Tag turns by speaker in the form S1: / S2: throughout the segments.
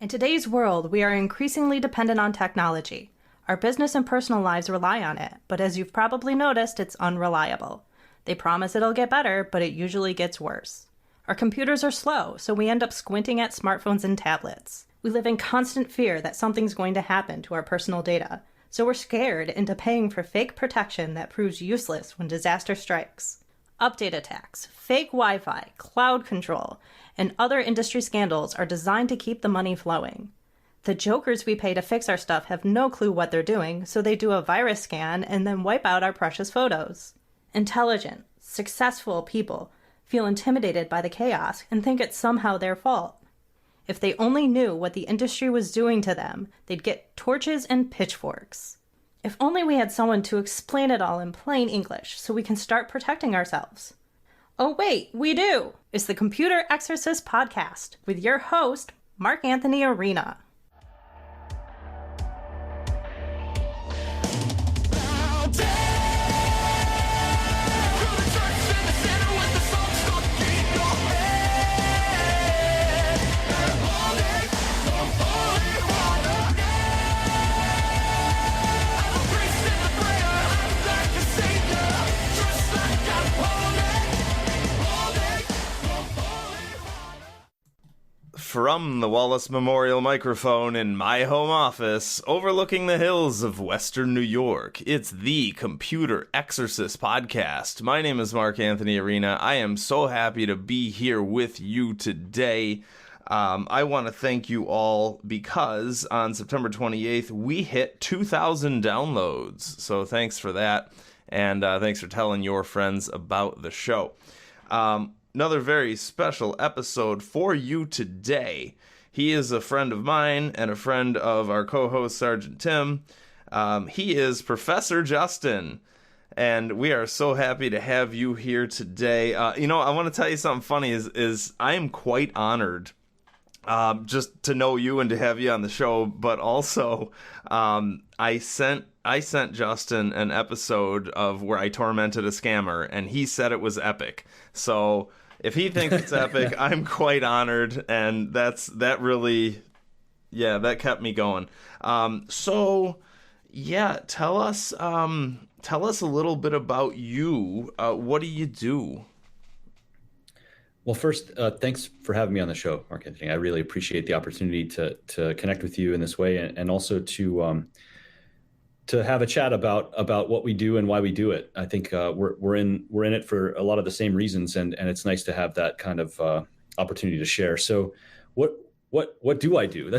S1: In today's world, we are increasingly dependent on technology. Our business and personal lives rely on it, but as you've probably noticed, it's unreliable. They promise it'll get better, but it usually gets worse. Our computers are slow, so we end up squinting at smartphones and tablets. We live in constant fear that something's going to happen to our personal data, so we're scared into paying for fake protection that proves useless when disaster strikes. Update attacks, fake Wi-Fi, cloud control, and other industry scandals are designed to keep the money flowing. The jokers we pay to fix our stuff have no clue what they're doing, so they do a virus scan and then wipe out our precious photos. Intelligent, successful people feel intimidated by the chaos and think it's somehow their fault. If they only knew what the industry was doing to them, they'd get torches and pitchforks. If only we had someone to explain it all in plain English so we can start protecting ourselves. Oh wait, we do! It's the Computer Exorcist podcast with your host, Mark Anthony Arena.
S2: From the Wallace Memorial microphone in my home office, overlooking the hills of Western New York, it's the Computer Exorcist podcast. My name is Mark Anthony Arena. I am so happy to be here with you today. I want to thank you all because on September 28th, we hit 2,000 downloads. So thanks for that, and thanks for telling your friends about the show. Another very special episode for you today. He is a friend of mine and a friend of our co-host, Sergeant Tim. He is Professor Justin, and we are so happy to have you here today. I want to tell you something funny is I am quite honored just to know you and to have you on the show, but also I sent Justin an episode of where I tormented a scammer, and he said it was epic. So if he thinks it's epic, I'm quite honored, and that kept me going. Tell us a little bit about you. What do you do?
S3: Well, first, thanks for having me on the show, Mark Anthony. I really appreciate the opportunity to connect with you in this way, and also to have a chat about what we do and why we do it. I think we're in it for a lot of the same reasons, and it's nice to have that kind of opportunity to share. So, what do I do?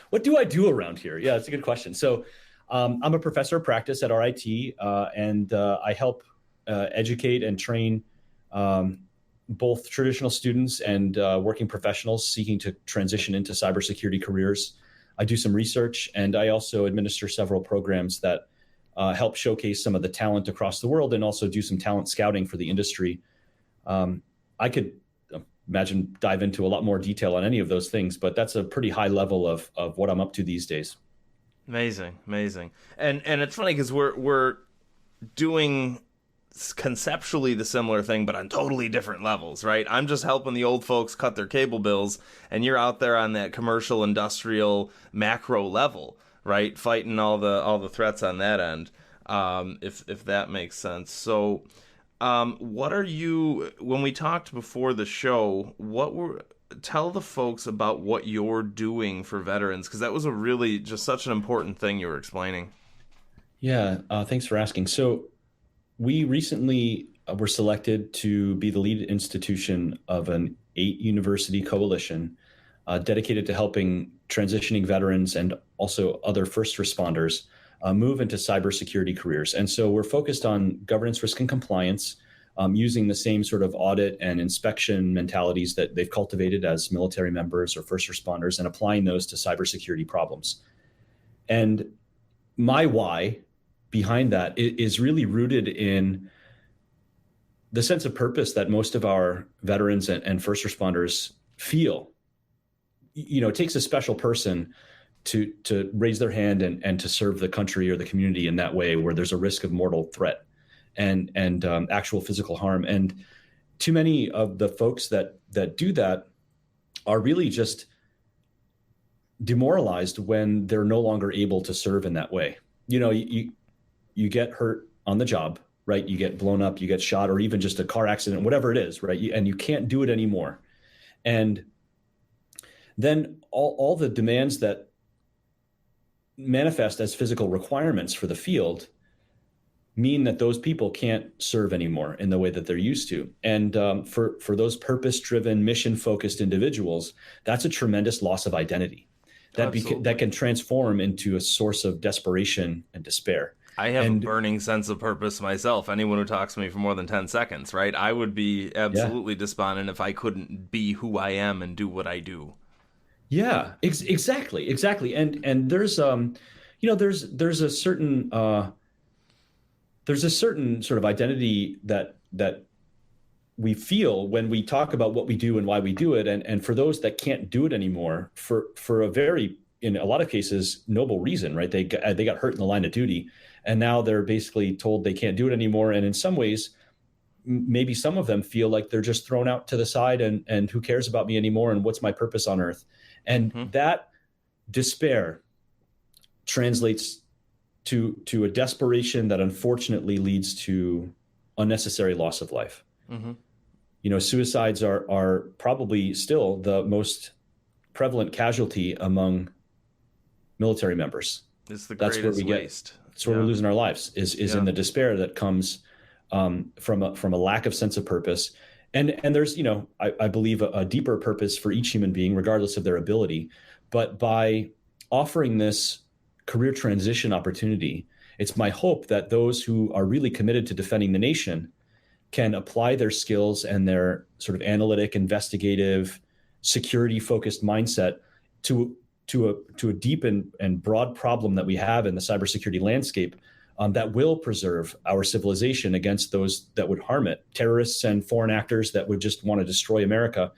S3: What do I do around here? Yeah, that's a good question. So, I'm a professor of practice at RIT, and I help educate and train both traditional students and working professionals seeking to transition into cybersecurity careers. I do some research, and I also administer several programs that help showcase some of the talent across the world and also do some talent scouting for the industry. I could imagine dive into a lot more detail on any of those things, but that's a pretty high level of what I'm up to these days.
S2: Amazing. And it's funny because we're doing conceptually the similar thing, but on totally different levels, right? I'm just helping the old folks cut their cable bills, and you're out there on that commercial, industrial, macro level, right? Fighting all the threats on that end, if that makes sense. So, what are you? When we talked before the show, tell the folks about what you're doing for veterans, because that was a really just such an important thing you were explaining.
S3: Yeah, thanks for asking. So, we recently were selected to be the lead institution of an 8-university coalition dedicated to helping transitioning veterans and also other first responders move into cybersecurity careers. And so we're focused on governance, risk, and compliance, using the same sort of audit and inspection mentalities that they've cultivated as military members or first responders, and applying those to cybersecurity problems. And my why behind that is really rooted in the sense of purpose that most of our veterans and first responders feel. It takes a special person to raise their hand and to serve the country or the community in that way, where there's a risk of mortal threat and actual physical harm. And too many of the folks that do that are really just demoralized when they're no longer able to serve in that way. You get hurt on the job, right? You get blown up, you get shot, or even just a car accident, whatever it is, right? And you can't do it anymore. And then all the demands that manifest as physical requirements for the field mean that those people can't serve anymore in the way that they're used to. And for those purpose-driven, mission-focused individuals, that's a tremendous loss of identity that can transform into a source of desperation and despair.
S2: I have a burning sense of purpose myself. Anyone who talks to me for more than 10 seconds, right? I would be absolutely despondent if I couldn't be who I am and do what I do.
S3: Yeah, exactly. And there's there's a certain sort of identity that we feel when we talk about what we do and why we do it. And for those that can't do it anymore, for a very, in a lot of cases, noble reason, right? They got hurt in the line of duty, and now they're basically told they can't do it anymore. And in some ways, maybe some of them feel like they're just thrown out to the side, and who cares about me anymore, and what's my purpose on earth? And that despair translates to a desperation that unfortunately leads to unnecessary loss of life. Suicides are probably still the most prevalent casualty among military members.
S2: It's the greatest waste.
S3: That's where we're losing our lives, is in the despair that comes from a lack of sense of purpose. And there's, I believe a deeper purpose for each human being, regardless of their ability. But by offering this career transition opportunity, it's my hope that those who are really committed to defending the nation can apply their skills and their sort of analytic, investigative, security-focused mindset to a deep and broad problem that we have in the cybersecurity landscape, that will preserve our civilization against those that would harm it, terrorists and foreign actors that would just want to destroy America.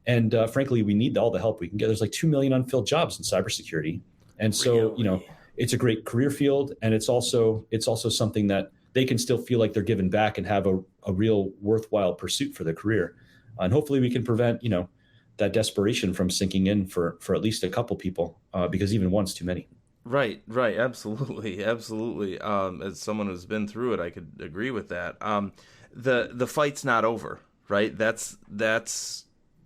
S3: And frankly, we need all the help we can get. There's like 2 million unfilled jobs in cybersecurity. And so, it's a great career field. And it's also something that they can still feel like they're given back and have a real worthwhile pursuit for their career. And hopefully we can prevent, that desperation from sinking in for at least a couple people, because even one's too many.
S2: Right. Absolutely. As someone who's been through it, I could agree with that. The fight's not over, right? That's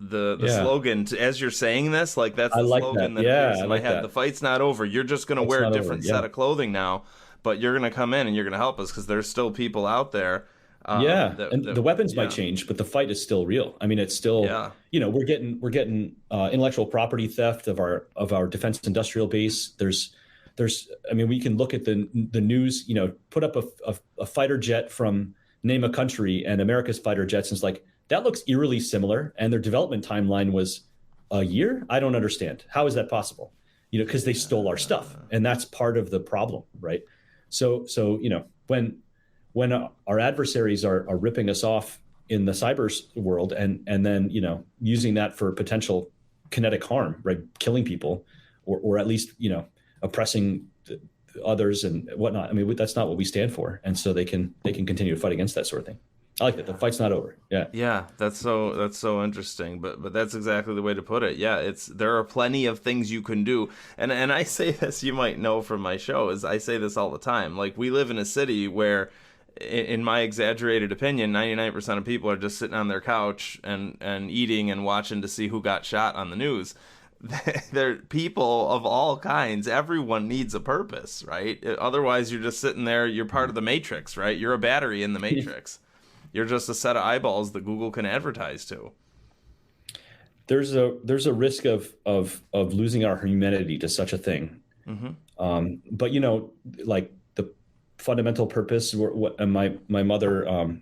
S2: the slogan. As you're saying this, like that's the slogan that appears in my head. The fight's not over. You're just going to wear a different set of clothing now, but you're going to come in and you're going to help us because there's still people out there.
S3: The weapons might change, but the fight is still real. I mean, it's still, we're getting intellectual property theft of our defense industrial base. We can look at the news, put up a fighter jet from name a country and America's fighter jets. And it's like, that looks eerily similar. And their development timeline was a year. I don't understand. How is that possible? Because they stole our stuff, and that's part of the problem. Right. So, when our adversaries are ripping us off in the cyber world and then, using that for potential kinetic harm, right? Killing people or at least, oppressing others and whatnot. I mean, that's not what we stand for. And so they can continue to fight against that sort of thing. I like that. The fight's not over. Yeah. Yeah.
S2: That's so interesting. But that's exactly the way to put it. Yeah. There are plenty of things you can do. And I say this, you might know from my show, is I say this all the time. Like, we live in a city where, in my exaggerated opinion, 99% of people are just sitting on their couch and eating and watching to see who got shot on the news. They're people of all kinds. Everyone needs a purpose, right? Otherwise, you're just sitting there. You're part of the matrix, right? You're a battery in the matrix. You're just a set of eyeballs that Google can advertise to.
S3: There's a risk of losing our humanity to such a thing. But like the fundamental purpose. And my mother,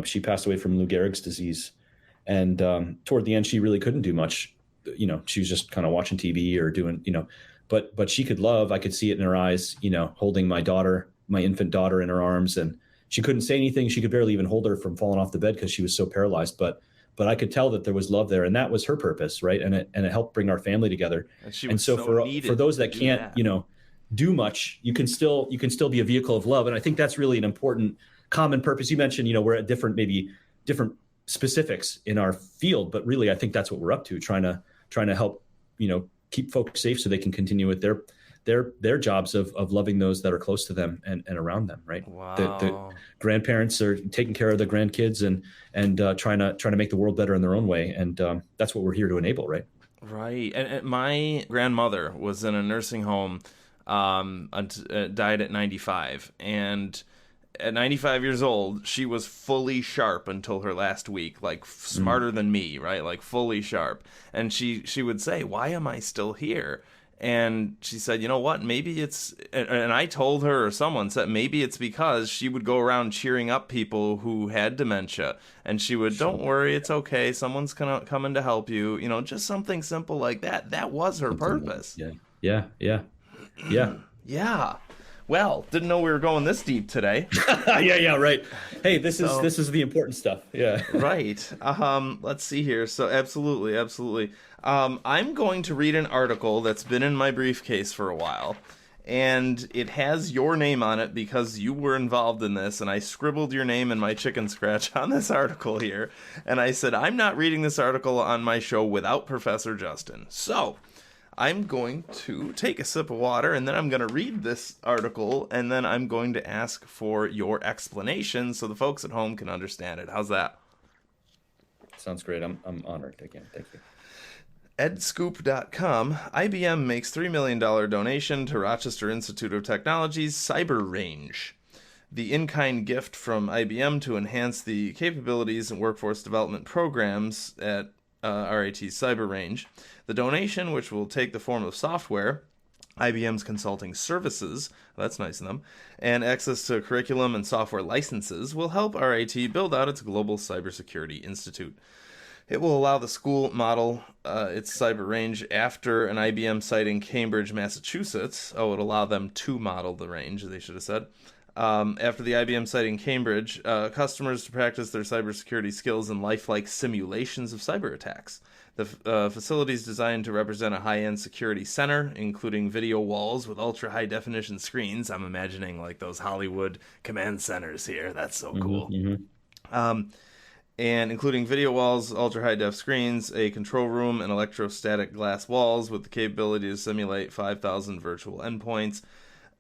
S3: she passed away from Lou Gehrig's disease, and toward the end, she really couldn't do much. She was just kind of watching TV or doing, but she could love. I could see it in her eyes. Holding my infant daughter in her arms, and she couldn't say anything. She could barely even hold her from falling off the bed because she was so paralyzed. But I could tell that there was love there, and that was her purpose, right? And it helped bring our family together. And so for those that can't, do much, you can still be a vehicle of love. And I think that's really an important common purpose. You mentioned, we're at different specifics in our field, but really I think that's what we're up to, trying to help, keep folks safe so they can continue with their jobs of loving those that are close to them and around them, right?
S2: Wow.
S3: The grandparents are taking care of the grandkids and trying to make the world better in their own way. And that's what we're here to enable, right?
S2: Right. And my grandmother was in a nursing home, died at 95. And at 95 years old, she was fully sharp until her last week, like smarter than me, right? Like fully sharp. And she would say, "Why am I still here?" And she said, "You know what? Maybe it's," and I told her, or someone said, maybe it's because she would go around cheering up people who had dementia. And she would, "Don't worry, it's okay. Someone's coming to help you." You know, just something simple like that. That was her purpose.
S3: Yeah.
S2: Yeah. Well, didn't know we were going this deep today.
S3: Yeah, right. Hey, this is the important stuff. Yeah.
S2: Right. Let's see here. So absolutely. I'm going to read an article that's been in my briefcase for a while, and it has your name on it because you were involved in this, and I scribbled your name in my chicken scratch on this article here, and I said, I'm not reading this article on my show without Professor Justin. So I'm going to take a sip of water, and then I'm going to read this article, and then I'm going to ask for your explanation so the folks at home can understand it. How's that?
S3: Sounds great. I'm honored again. Thank you.
S2: Edscoop.com, IBM makes $3 million donation to Rochester Institute of Technology's Cyber Range. The in-kind gift from IBM to enhance the capabilities and workforce development programs at RIT's Cyber Range. The donation, which will take the form of software, IBM's consulting services, that's nice of them, and access to curriculum and software licenses, will help RIT build out its Global Cybersecurity Institute. It will allow the school model its cyber range after an IBM site in Cambridge, Massachusetts. Oh, it'll allow them to model the range, they should have said. After the IBM site in Cambridge, customers to practice their cybersecurity skills in lifelike simulations of cyber attacks. The facility is designed to represent a high-end security center, including video walls with ultra-high-definition screens. I'm imagining like those Hollywood command centers here. That's so cool. And including video walls, ultra-high-def screens, a control room, and electrostatic glass walls with the capability to simulate 5,000 virtual endpoints.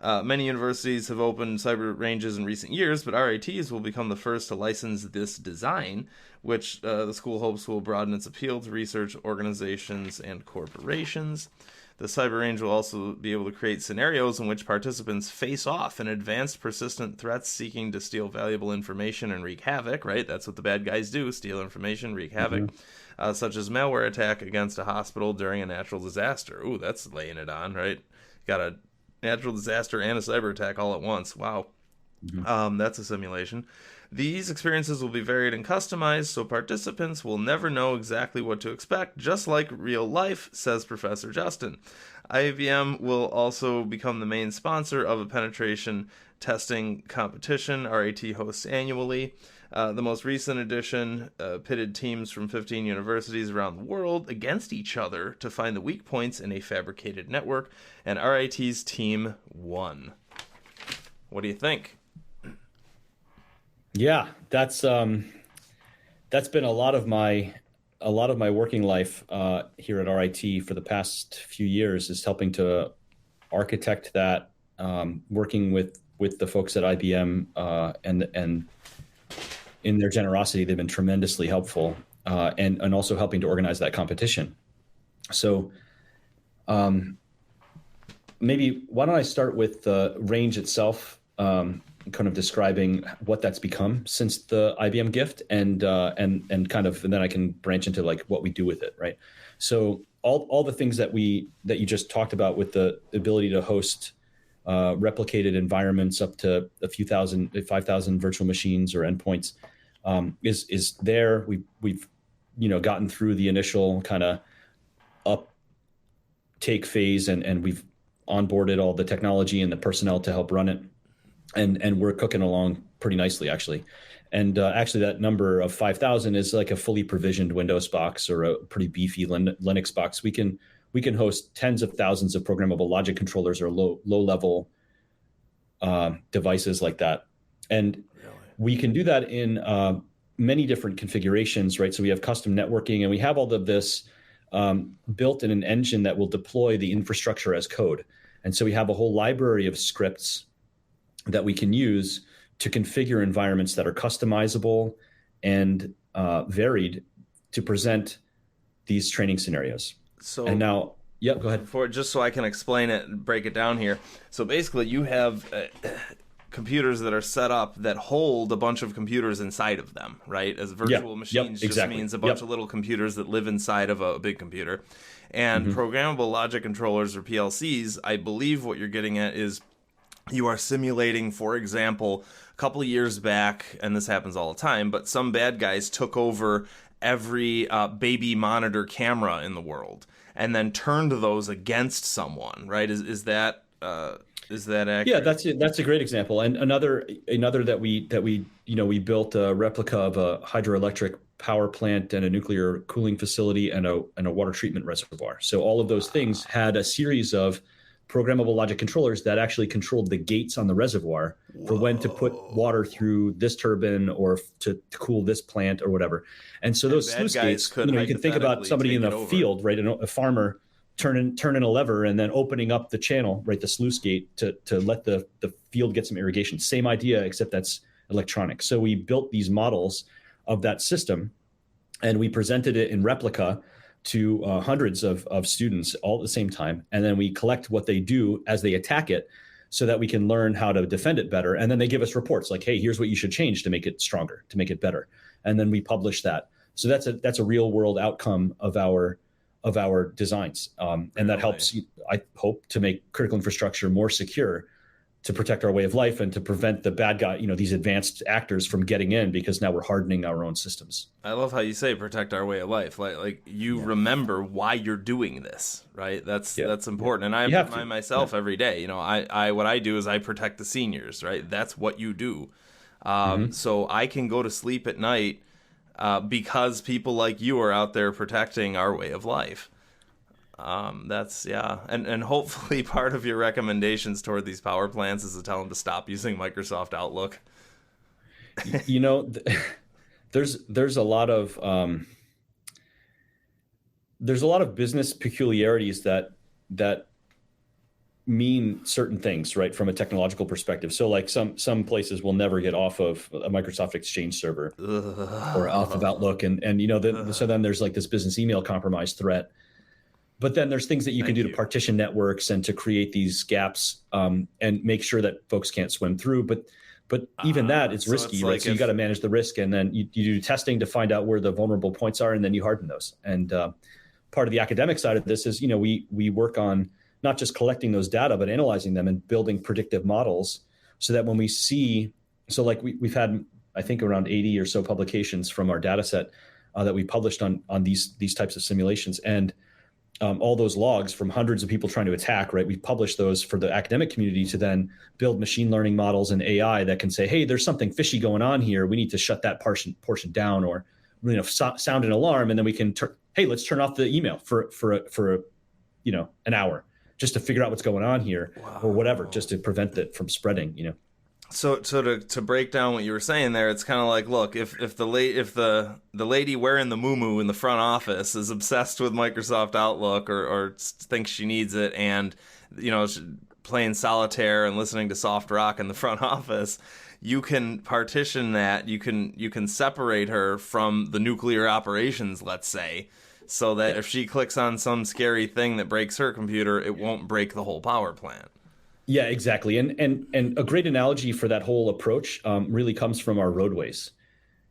S2: Many universities have opened cyber ranges in recent years, but RITs will become the first to license this design, which the school hopes will broaden its appeal to research organizations and corporations. The cyber range will also be able to create scenarios in which participants face off in advanced persistent threats seeking to steal valuable information and wreak havoc, right? That's what the bad guys do, steal information, wreak havoc, such as malware attack against a hospital during a natural disaster. Ooh, that's laying it on, right? Got a natural disaster and a cyber attack all at once. Wow. That's a simulation. These experiences will be varied and customized, so participants will never know exactly what to expect, just like real life, says Professor Justin. IBM will also become the main sponsor of a penetration testing competition RIT hosts annually. The most recent edition pitted teams from 15 universities around the world against each other to find the weak points in a fabricated network, and RIT's team won. What do you think?
S3: Yeah, that's been a lot of my working life here at RIT for the past few years, is helping to architect that, working with the folks at IBM and in their generosity, they've been tremendously helpful, and also helping to organize that competition. So maybe why don't I start with the range itself, kind of describing what that's become since the IBM gift, and then I can branch into like what we do with it, right? So all the things that you just talked about with the ability to host replicated environments up to a few thousand, 5,000 virtual machines or endpoints, is there. We've gotten through the initial kind of uptake phase, and we've onboarded all the technology and the personnel to help run it, and we're cooking along pretty nicely, actually. And actually, that number of 5,000 is like a fully provisioned Windows box or a pretty beefy Linux box. We can host tens of thousands of programmable logic controllers or low level devices like that, and we can do that in many different configurations, right? So we have custom networking, and we have all of this built in an engine that will deploy the infrastructure as code. And so we have a whole library of scripts that we can use to configure environments that are customizable and varied to present these training scenarios.
S2: So,
S3: and now, yep, go ahead.
S2: Just so I can explain it and break it down here. So basically, you have computers that are set up that hold a bunch of computers inside of them, right? As virtual machines just means a bunch of little computers that live inside of a big computer. And programmable logic controllers, or PLCs, I believe what you're getting at is you are simulating, for example, a couple of years back, and this happens all the time, but some bad guys took over every baby monitor camera in the world and then turned those against someone, right? Is that accurate?
S3: Yeah, that's a great example. And another that we built a replica of a hydroelectric power plant and a nuclear cooling facility and a water treatment reservoir. So all of those things had a series of programmable logic controllers that actually controlled the gates on the reservoir for when to put water through this turbine or to cool this plant or whatever. And so those sluice gates, you can think about somebody in a field, right? A farmer turning a lever and then opening up the channel, right? The sluice gate to let the field get some irrigation. Same idea, except that's electronic. So we built these models of that system and we presented it in replica to hundreds of students all at the same time. And then we collect what they do as they attack it so that we can learn how to defend it better. And then they give us reports like, hey, here's what you should change to make it stronger, to make it better. And then we publish that. So that's a real world outcome of our designs. And that helps, I hope, to make critical infrastructure more secure, to protect our way of life and to prevent the bad guy, these advanced actors from getting in, because now we're hardening our own systems.
S2: I love how you say protect our way of life. Like you remember why you're doing this, right? That's important. And I remind myself every day, I what I do is I protect the seniors, right? That's what you do. So I can go to sleep at night because people like you are out there protecting our way of life. And hopefully part of your recommendations toward these power plants is to tell them to stop using Microsoft Outlook.
S3: There's a lot of business peculiarities that mean certain things, right, from a technological perspective. So like some places will never get off of a Microsoft Exchange server or off of Outlook, and so then there's like this business email compromise threat. But then there's things that you can do to partition networks and to create these gaps and make sure that folks can't swim through. But even that is risky, right? So you got to manage the risk, and then you do testing to find out where the vulnerable points are, and then you harden those. And part of the academic side of this is, we work on not just collecting those data, but analyzing them and building predictive models so that when we see, so like we've had, I think, around 80 or so publications from our data set that we published on these types of simulations. And all those logs from hundreds of people trying to attack, right? We publish those for the academic community to then build machine learning models and AI that can say, hey, there's something fishy going on here. We need to shut that portion down, or sound an alarm, and then we can hey, let's turn off the email for an hour just to figure out what's going on here, or whatever, just to prevent it from spreading.
S2: So to break down what you were saying there, it's kind of like, look, if the lady wearing the muumuu in the front office is obsessed with Microsoft Outlook or thinks she needs it, and playing solitaire and listening to soft rock in the front office, you can partition that. You can separate her from the nuclear operations, let's say, so that if she clicks on some scary thing that breaks her computer, it won't break the whole power plant.
S3: Yeah, exactly. And a great analogy for that whole approach really comes from our roadways.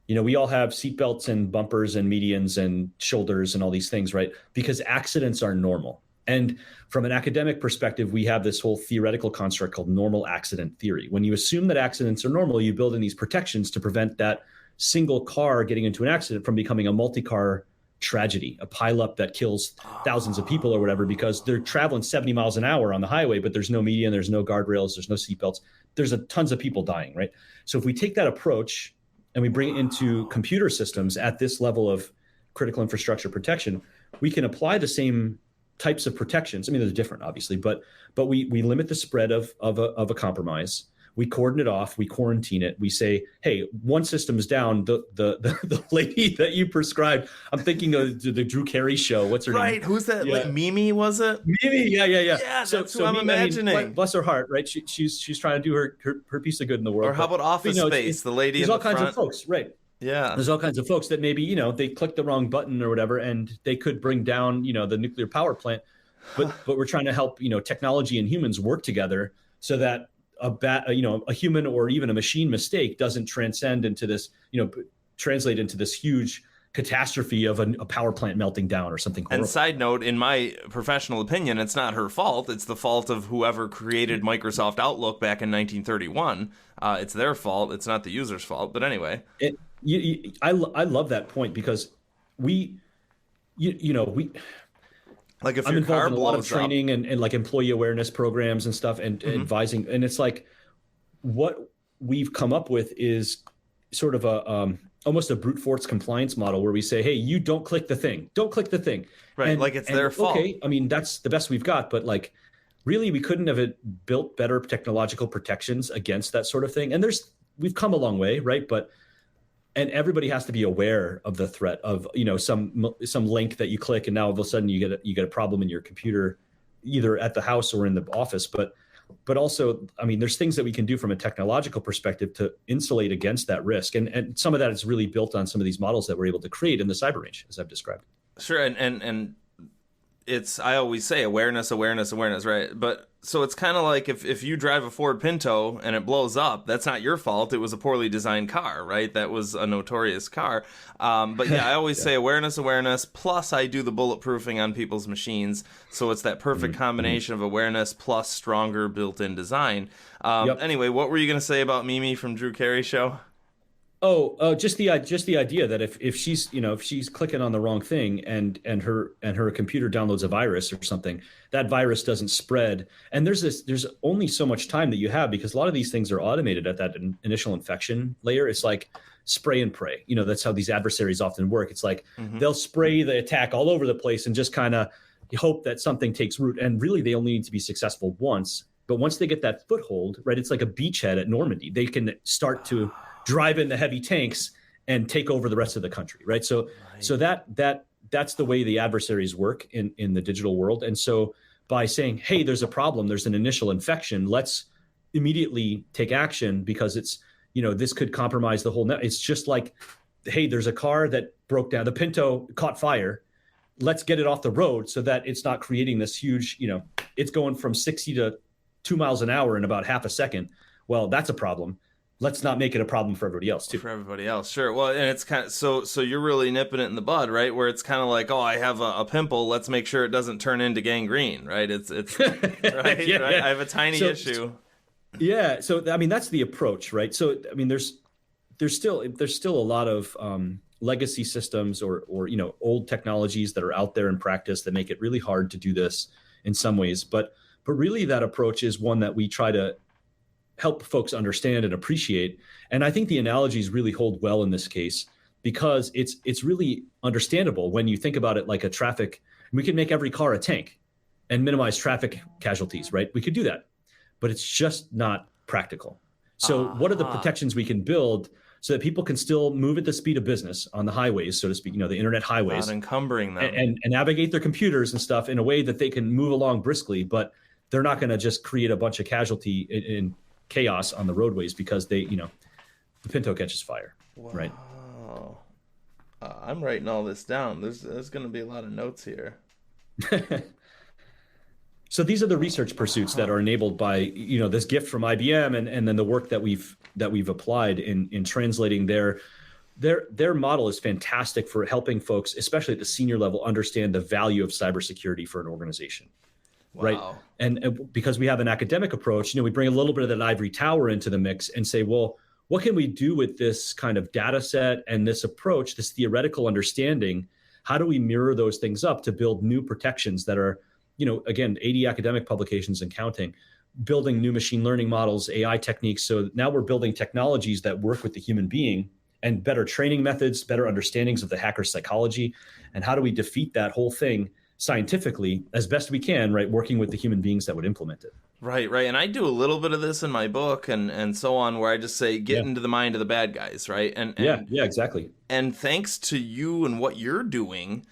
S3: We all have seatbelts and bumpers and medians and shoulders and all these things, right? Because accidents are normal. And from an academic perspective, we have this whole theoretical construct called normal accident theory. When you assume that accidents are normal, you build in these protections to prevent that single car getting into an accident from becoming a multi-car tragedy, a pileup that kills thousands of people or whatever, because they're traveling 70 miles an hour on the highway, but there's no median, there's no guardrails, there's no seatbelts. There's tons of people dying, right? So if we take that approach and we bring it into computer systems at this level of critical infrastructure protection, we can apply the same types of protections. I mean, they're different, obviously, but we limit the spread of a compromise. We cordon it off, we quarantine it. We say, hey, one system is down. The lady that you prescribed, I'm thinking of the Drew Carey show. What's her name?
S2: Right. Who's that?
S3: Yeah.
S2: Like Mimi, was it?
S3: Mimi, yeah.
S2: Yeah, that's who I'm imagining.
S3: I mean, bless her heart, right? She's trying to do her piece of good in the world.
S2: Or how about Office Space, the lady in the front?
S3: There's all kinds of folks, right?
S2: Yeah.
S3: There's all kinds of folks that maybe, they clicked the wrong button or whatever, and they could bring down, the nuclear power plant. But we're trying to help, technology and humans work together so that a human or even a machine mistake doesn't translate into this huge catastrophe of a power plant melting down or something horrible.
S2: And side note, in my professional opinion, it's not her fault. It's the fault of whoever created Microsoft Outlook back in 1931. It's their fault. It's not the user's fault. But anyway.
S3: I love that point because we like if
S2: I'm
S3: your car
S2: involved in
S3: a lot of training and like employee awareness programs and stuff and advising, and it's like what we've come up with is sort of a almost a brute force compliance model where we say, hey, you don't click the thing,
S2: right? Like it's their fault.
S3: Okay, I mean that's the best we've got, but like really we couldn't have built better technological protections against that sort of thing. And we've come a long way, right? And everybody has to be aware of the threat of, some link that you click and now all of a sudden you get a problem in your computer, either at the house or in the office. But also, I mean, there's things that we can do from a technological perspective to insulate against that risk. And some of that is really built on some of these models that we're able to create in the cyber range, as I've described.
S2: Sure. And it's, I always say awareness, right? But so it's kind of like if you drive a Ford Pinto and it blows up, that's not your fault. It was a poorly designed car, right? That was a notorious car. But yeah, I always say awareness, plus I do the bulletproofing on people's machines. So it's that perfect combination of awareness plus stronger built-in design. Anyway, what were you going to say about Mimi from Drew Carey show?
S3: Just the idea that if she's clicking on the wrong thing and her computer downloads a virus or something, that virus doesn't spread. And there's only so much time that you have because a lot of these things are automated at that initial infection layer. It's like spray and pray. That's how these adversaries often work. It's like they'll spray the attack all over the place and just kind of hope that something takes root. And really, they only need to be successful once. But once they get that foothold, right, it's like a beachhead at Normandy. They can start to drive in the heavy tanks and take over the rest of the country, right? So that's the way the adversaries work in the digital world. And so by saying, hey, there's a problem, there's an initial infection, let's immediately take action because it's, this could compromise the whole net. It's just like, hey, there's a car that broke down, the Pinto caught fire. Let's get it off the road so that it's not creating this huge, it's going from 60 to 2 miles an hour in about half a second. Well, that's a problem. Let's not make it a problem for everybody else too.
S2: For everybody else, sure. Well, and it's kind of so you're really nipping it in the bud, right? Where it's kind of like, oh, I have a pimple. Let's make sure it doesn't turn into gangrene, right? It's right.
S3: Yeah.
S2: Right? I have a tiny issue.
S3: Yeah. So I mean, that's the approach, right? So I mean, there's still a lot of legacy systems or old technologies that are out there in practice that make it really hard to do this in some ways. But really, that approach is one that we try to help folks understand and appreciate. And I think the analogies really hold well in this case because it's really understandable when you think about it like a traffic. We can make every car a tank and minimize traffic casualties, right? We could do that, but it's just not practical. So what are the protections we can build so that people can still move at the speed of business on the highways, so to speak, the internet highways,
S2: not encumbering them
S3: and navigate their computers and stuff in a way that they can move along briskly, but they're not going to just create a bunch of casualty in chaos on the roadways because the Pinto catches fire.
S2: Wow.
S3: Right?
S2: I'm writing all this down. There's going to be a lot of notes here.
S3: So these are the research pursuits that are enabled by this gift from IBM and then the work that we've applied in translating their model is fantastic for helping folks, especially at the senior level, understand the value of cybersecurity for an organization.
S2: Wow.
S3: Right. And because we have an academic approach, we bring a little bit of that ivory tower into the mix and say, well, what can we do with this kind of data set and this approach, this theoretical understanding? How do we mirror those things up to build new protections that are, again, 80 academic publications and counting, building new machine learning models, AI techniques. So now we're building technologies that work with the human being and better training methods, better understandings of the hacker's psychology. And how do we defeat that whole thing scientifically as best we can, right? Working with the human beings that would implement it.
S2: Right. And I do a little bit of this in my book and so on, where I just say, get into the mind of the bad guys, right? And
S3: yeah, exactly.
S2: And thanks to you and what you're doing,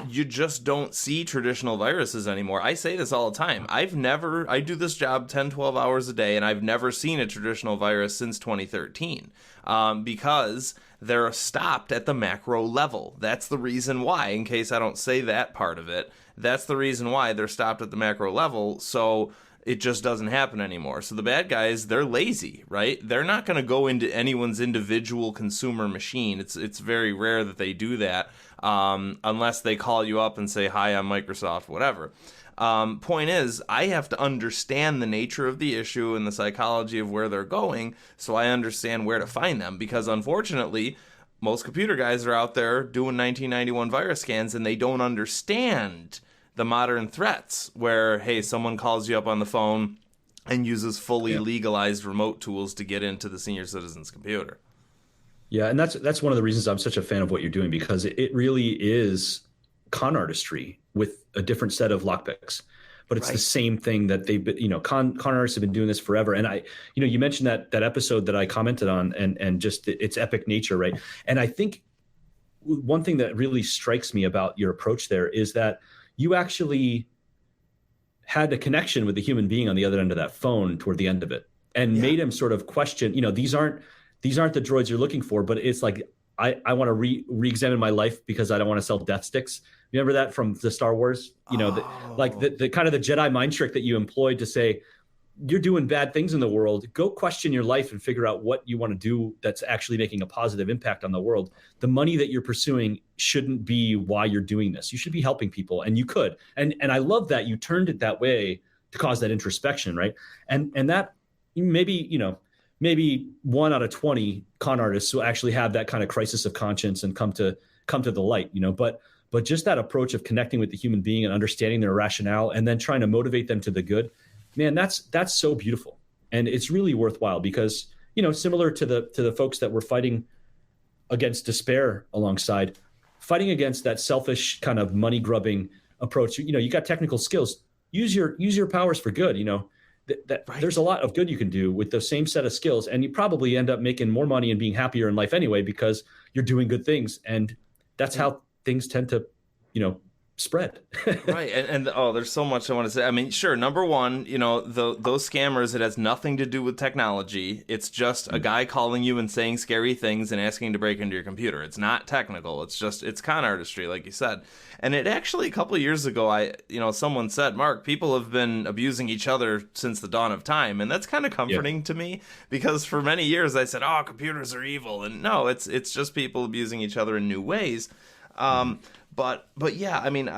S2: you just don't see traditional viruses anymore. I say this all the time. I do this job 10, 12 hours a day, and I've never seen a traditional virus since 2013, because they're stopped at the macro level. That's the reason why, in case I don't say that part of it, that's the reason why they're stopped at the macro level. So it just doesn't happen anymore. So the bad guys, they're lazy, right? They're not going to go into anyone's individual consumer machine. It's very rare that they do that, unless they call you up and say, hi, I'm Microsoft, whatever. Point is, I have to understand the nature of the issue and the psychology of where they're going, so I understand where to find them. Because unfortunately, most computer guys are out there doing 1991 virus scans, and they don't understand the modern threats where, hey, someone calls you up on the phone and uses fully legalized remote tools to get into the senior citizen's computer.
S3: Yeah, and that's one of the reasons I'm such a fan of what you're doing, because it really is con artistry with a different set of lockpicks. But it's the same thing that they've been, con artists have been doing this forever. And you mentioned that episode that I commented on and just its epic nature, right? And I think one thing that really strikes me about your approach there is that you actually had a connection with the human being on the other end of that phone toward the end of it, and made him sort of question, these aren't the droids you're looking for, but it's like, I want to re-examine my life because I don't want to sell death sticks. Remember that from the Star Wars? The kind of the Jedi mind trick that you employed to say, you're doing bad things in the world. Go question your life and figure out what you want to do that's actually making a positive impact on the world. The money that you're pursuing shouldn't be why you're doing this. You should be helping people, and you could. And I love that you turned it that way to cause that introspection, right? And that maybe 1 out of 20 con artists will actually have that kind of crisis of conscience and come to the light, but just that approach of connecting with the human being and understanding their rationale and then trying to motivate them to the good, man, that's so beautiful. And it's really worthwhile because, similar to the folks that were fighting against despair alongside, fighting against that selfish kind of money grubbing approach, you got technical skills, use your powers for good, There's a lot of good you can do with the same set of skills, and you probably end up making more money and being happier in life anyway because you're doing good things, and that's how things tend to, spread.
S2: Right. And there's so much I want to say. I mean, sure, number one, those scammers, it has nothing to do with technology. It's just a guy calling you and saying scary things and asking to break into your computer. It's not technical. It's con artistry, like you said. And it actually, a couple of years ago, someone said, Mark, people have been abusing each other since the dawn of time. And that's kind of comforting to me, because for many years I said, computers are evil. And no, it's just people abusing each other in new ways. But yeah, I mean,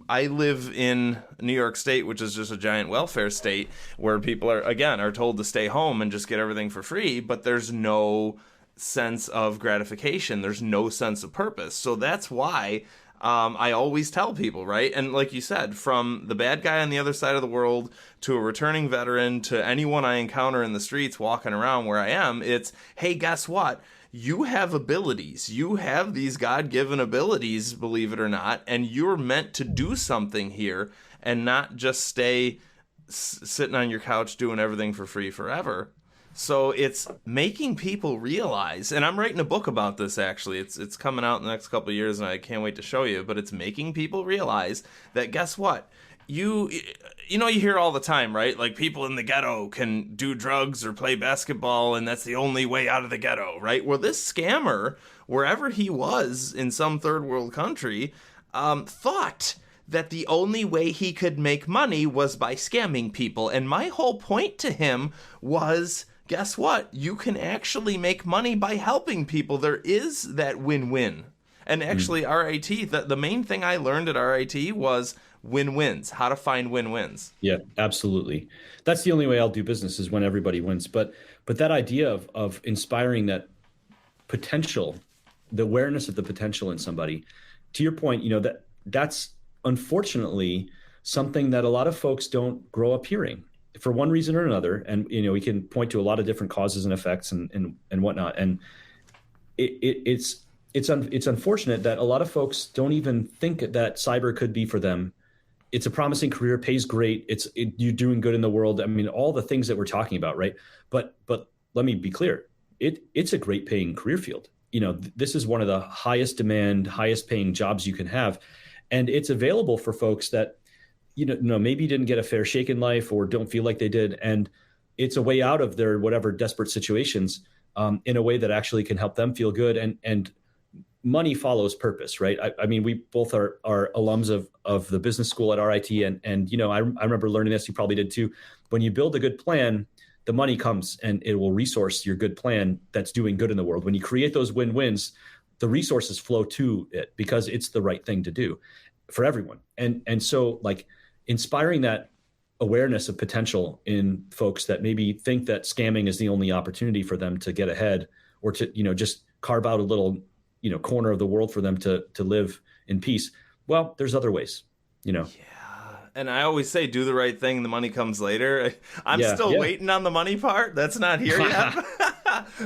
S2: I live in New York State, which is just a giant welfare state where people are told to stay home and just get everything for free, but there's no sense of gratification. There's no sense of purpose. So that's why I always tell people, right? And like you said, from the bad guy on the other side of the world to a returning veteran to anyone I encounter in the streets walking around where I am, it's, hey, guess what? You have abilities. You have these God-given abilities, believe it or not, and you're meant to do something here and not just stay sitting on your couch doing everything for free forever. So it's making people realize, and I'm writing a book about this actually. It's coming out in the next couple of years, and I can't wait to show you, but it's making people realize that guess what? You hear all the time, right? Like, people in the ghetto can do drugs or play basketball, and that's the only way out of the ghetto, right? Well, this scammer, wherever he was in some third world country, thought that the only way he could make money was by scamming people. And my whole point to him was, guess what? You can actually make money by helping people. There is that win-win. And actually, RIT, the main thing I learned at RIT was win-wins, how to find win-wins.
S3: Yeah, absolutely. That's the only way I'll do business, is when everybody wins. But that idea of inspiring that potential, the awareness of the potential in somebody, to your point, that's unfortunately something that a lot of folks don't grow up hearing for one reason or another. And, we can point to a lot of different causes and effects and whatnot. And it's it's unfortunate that a lot of folks don't even think that cyber could be for them. It's a promising career, pays great. You're doing good in the world. I mean, all the things that we're talking about, right? But let me be clear. It's a great paying career field. This is one of the highest demand, highest paying jobs you can have. And it's available for folks that, maybe didn't get a fair shake in life or don't feel like they did. And it's a way out of their whatever desperate situations in a way that actually can help them feel good. And money follows purpose, right? I mean, we both are alums of the business school at RIT. And I remember learning this, you probably did too. When you build a good plan, the money comes and it will resource your good plan that's doing good in the world. When you create those win-wins, the resources flow to it because it's the right thing to do for everyone. And so like inspiring that awareness of potential in folks that maybe think that scamming is the only opportunity for them to get ahead or to, just carve out a little, corner of the world for them to live in peace. Well, there's other ways,
S2: Yeah. And I always say, do the right thing. The money comes later. I'm still waiting on the money part. That's not here yet.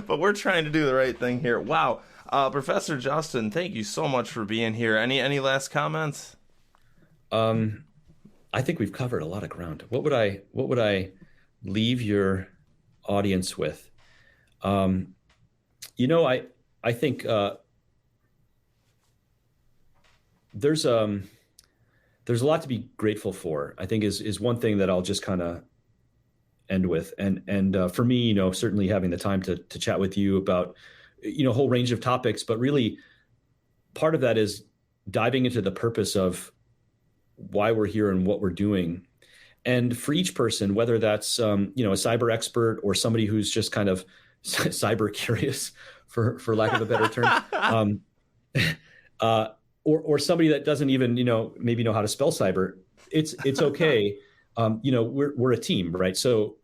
S2: But we're trying to do the right thing here. Wow. Professor Justin, thank you so much for being here. Any last comments?
S3: I think we've covered a lot of ground. What would I leave your audience with? I think there's a lot to be grateful for, I think is one thing that I'll just kind of end with. And for me, certainly having the time to chat with you about, a whole range of topics, but really part of that is diving into the purpose of why we're here and what we're doing. And for each person, whether that's, a cyber expert or somebody who's just kind of cyber curious for lack of a better term, or somebody that doesn't even, maybe know how to spell cyber, it's okay. We're a team, right? So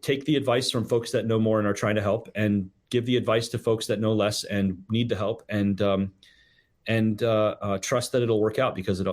S3: take the advice from folks that know more and are trying to help, and give the advice to folks that know less and need the help, and trust that it'll work out, because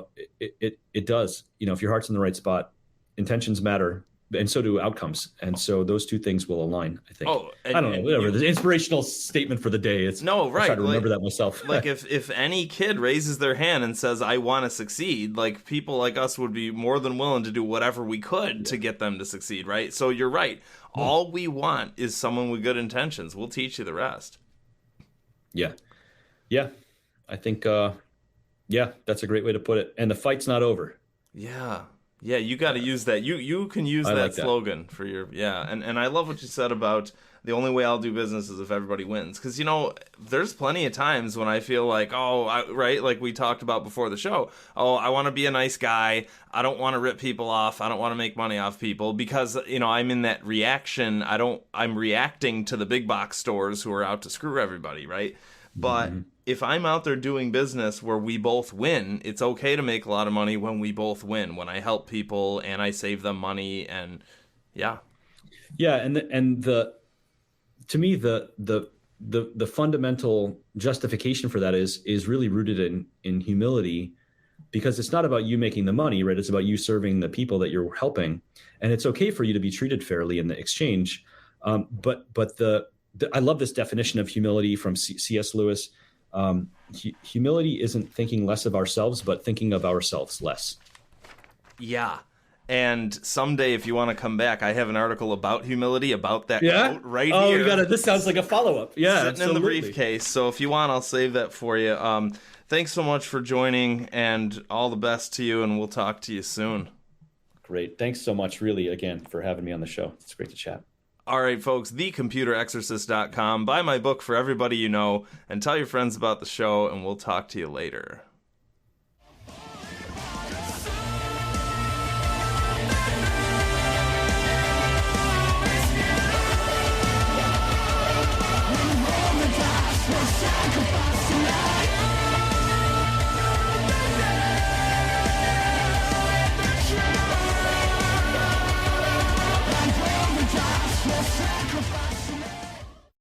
S3: it does. If your heart's in the right spot, intentions matter, and so do outcomes. And so those two things will align, I think. I don't know, whatever. The inspirational statement for the day. I try to remember that myself.
S2: Like if any kid raises their hand and says, I want to succeed, like people like us would be more than willing to do whatever we could to get them to succeed, right? So you're right. All we want is someone with good intentions. We'll teach you the rest.
S3: Yeah. I think, that's a great way to put it. And the fight's not over.
S2: Yeah, you got to use that. You can use that slogan for your, And I love what you said about the only way I'll do business is if everybody wins. Because, there's plenty of times when I feel like, like we talked about before the show, I want to be a nice guy. I don't want to rip people off. I don't want to make money off people because, I'm in that reaction. I'm reacting to the big box stores who are out to screw everybody, right? But if I'm out there doing business where we both win, it's okay to make a lot of money when we both win, when I help people and I save them money. And
S3: to me, the fundamental justification for that is really rooted in humility, because it's not about you making the money, right? It's about you serving the people that you're helping. And it's okay for you to be treated fairly in the exchange. But I love this definition of humility from C.S. Lewis. Humility isn't thinking less of ourselves, but thinking of ourselves less.
S2: Yeah. And someday, if you want to come back, I have an article about humility, about that quote right here.
S3: This sounds like a follow-up. Yeah,
S2: sitting
S3: absolutely.
S2: in the briefcase. So if you want, I'll save that for you. Thanks so much for joining, and all the best to you, and we'll talk to you soon.
S3: Great. Thanks so much, really, again, for having me on the show. It's great to chat.
S2: All right, folks, thecomputerexorcist.com. Buy my book for everybody you know, and tell your friends about the show, and we'll talk to you later.
S4: Sacrifice.